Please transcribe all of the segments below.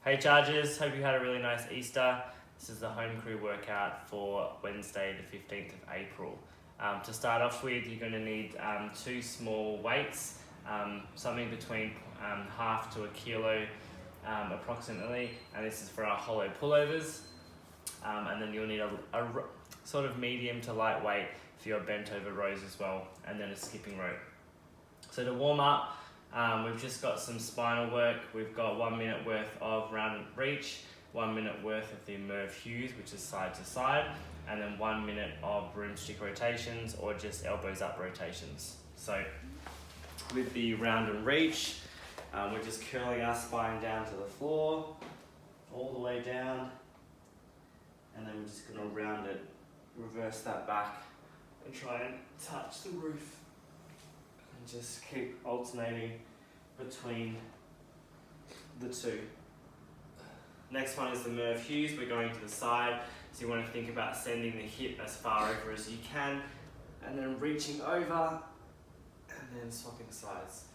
Hey Chargers, hope you had a really nice Easter. This is the home crew workout for Wednesday the 15th of April. To start off with, you're going to need two small weights, something between half to a kilo approximately, and this is for our hollow pullovers. And then you'll need a sort of medium to light weight for your bent over rows as well, and then a skipping rope. So to warm up, we've just got some spinal work. We've got 1 minute worth of round and reach, 1 minute worth of the Merv Hughes, which is side to side, and then 1 minute of broomstick rotations or just elbows up rotations. So with the round and reach, we're just curling our spine down to the floor, all the way down, and then we're just going to round it, reverse that back, and try and touch the roof. And just keep alternating between the two. Next one is the Merv Hughes. We're going to the side, so you want to think about sending the hip as far over as you can, and then reaching over, and then swapping sides.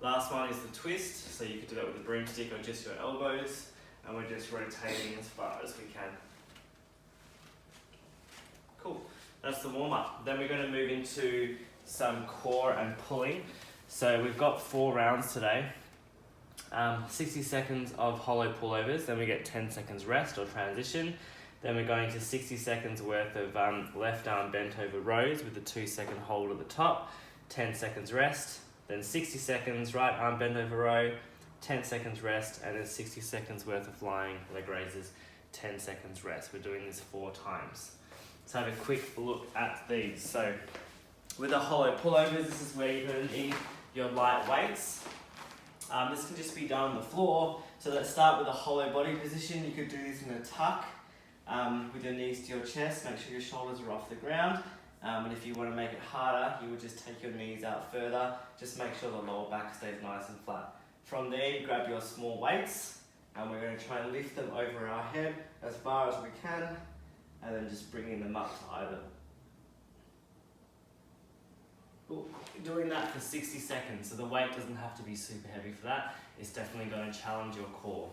Last one is the twist, so you could do that with a broomstick or just your elbows, and we're just rotating as far as we can. Cool. That's the warm-up. Then we're going to move into some core and pulling. So we've got 4 rounds today. 60 seconds of hollow pullovers, then we get 10 seconds rest or transition. Then we're going to 60 seconds worth of left arm bent over rows with a 2-second hold at the top, 10 seconds rest. Then 60 seconds right arm bent over row, 10 seconds rest, and then 60 seconds worth of flying leg raises, 10 seconds rest. We're doing this 4 times. Let's have a quick look at these. So with the hollow pullovers, this is where you're going to need your light weights. This can just be done on the floor. So let's start with a hollow body position. You could do this in a tuck with your knees to your chest. Make sure your shoulders are off the ground. And if you want to make it harder, you would just take your knees out further. Just make sure the lower back stays nice and flat. From there, you grab your small weights, and we're going to try and lift them over our head as far as we can, and then just bringing them up to either. Cool. Doing that for 60 seconds, so the weight doesn't have to be super heavy for that. It's definitely going to challenge your core.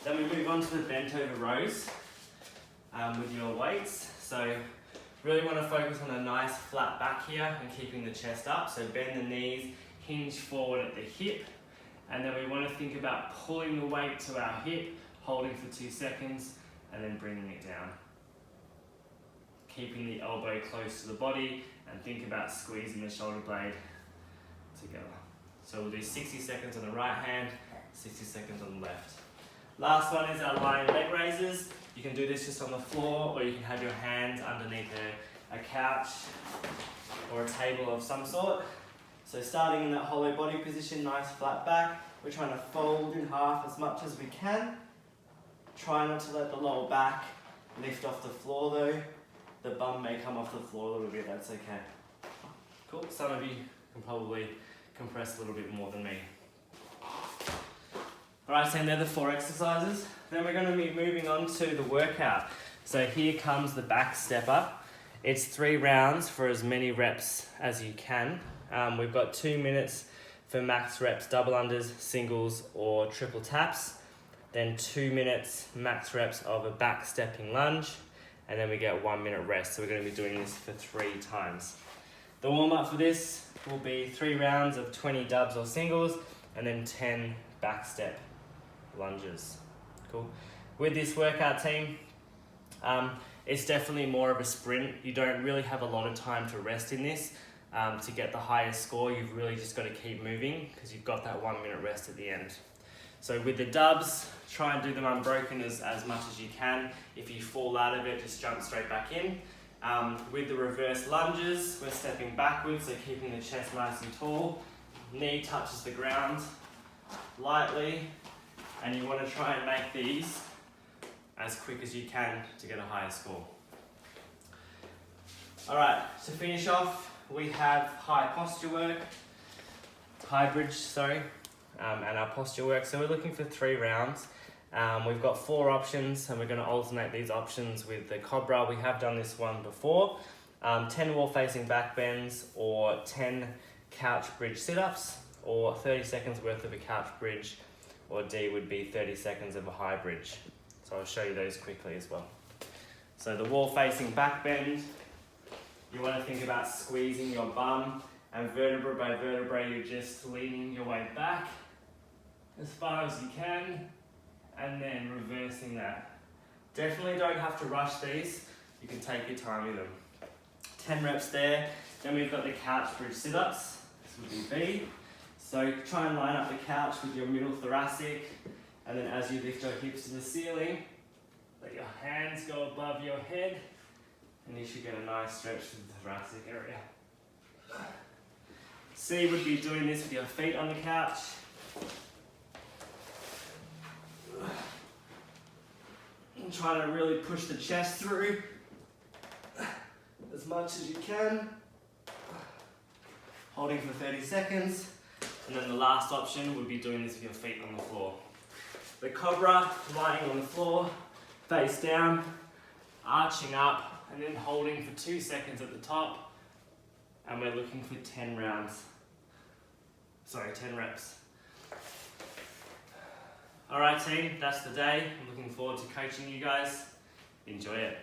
Then we move on to the bent over rows with your weights. So really want to focus on a nice flat back here and keeping the chest up. So bend the knees, hinge forward at the hip, and then we want to think about pulling the weight to our hip, holding for 2 seconds, and then bringing it down. Keeping the elbow close to the body, and think about squeezing the shoulder blade together. So we'll do 60 seconds on the right hand, 60 seconds on the left. Last one is our lying leg raises. You can do this just on the floor, or you can have your hands underneath a couch or a table of some sort. So starting in that hollow body position, nice flat back, we're trying to fold in half as much as we can. Try not to let the lower back lift off the floor though. The bum may come off the floor a little bit, that's okay. Cool, some of you can probably compress a little bit more than me. Alright, so they're the 4 exercises. Then we're going to be moving on to the workout. So here comes the back step up. It's 3 rounds for as many reps as you can. We've got 2 minutes for max reps, double unders, singles or triple taps. Then 2 minutes max reps of a back stepping lunge. And then we get 1 minute rest. So we're going to be doing this for 3 times. The warm up for this will be 3 rounds of 20 dubs or singles, and then 10 back step lunges. Cool. With this workout team, it's definitely more of a sprint. You don't really have a lot of time to rest in this. To get the highest score, you've really just got to keep moving because you've got that 1 minute rest at the end. So with the dubs, try and do them unbroken as much as you can. If you fall out of it, just jump straight back in. With the reverse lunges, we're stepping backwards, so keeping the chest nice and tall. Knee touches the ground lightly, and you want to try and make these as quick as you can to get a higher score. Alright, to finish off, we have high bridge, and our posture work. So we're looking for 3 rounds. We've got 4 options, and we're going to alternate these options with the Cobra. We have done this one before. 10 wall facing back bends or 10 couch bridge sit-ups. or 30 seconds worth of a couch bridge, or D would be 30 seconds of a high bridge. So I'll show you those quickly as well. So the wall facing back bend, you want to think about squeezing your bum, and vertebra by vertebra you're just leaning your way back as far as you can, and then reversing that. Definitely don't have to rush these, you can take your time with them. 10 reps there. Then we've got the couch bridge sit-ups, this would be B. So try and line up the couch with your middle thoracic, and then as you lift your hips to the ceiling, let your hands go above your head, and you should get a nice stretch to the thoracic area. C would be doing this with your feet on the couch. And try to really push the chest through as much as you can. Holding for 30 seconds. And then the last option would be doing this with your feet on the floor. The cobra, lying on the floor, face down, arching up, and then holding for 2 seconds at the top. And we're looking for 10 reps. Alright team, that's the day. I'm looking forward to coaching you guys. Enjoy it.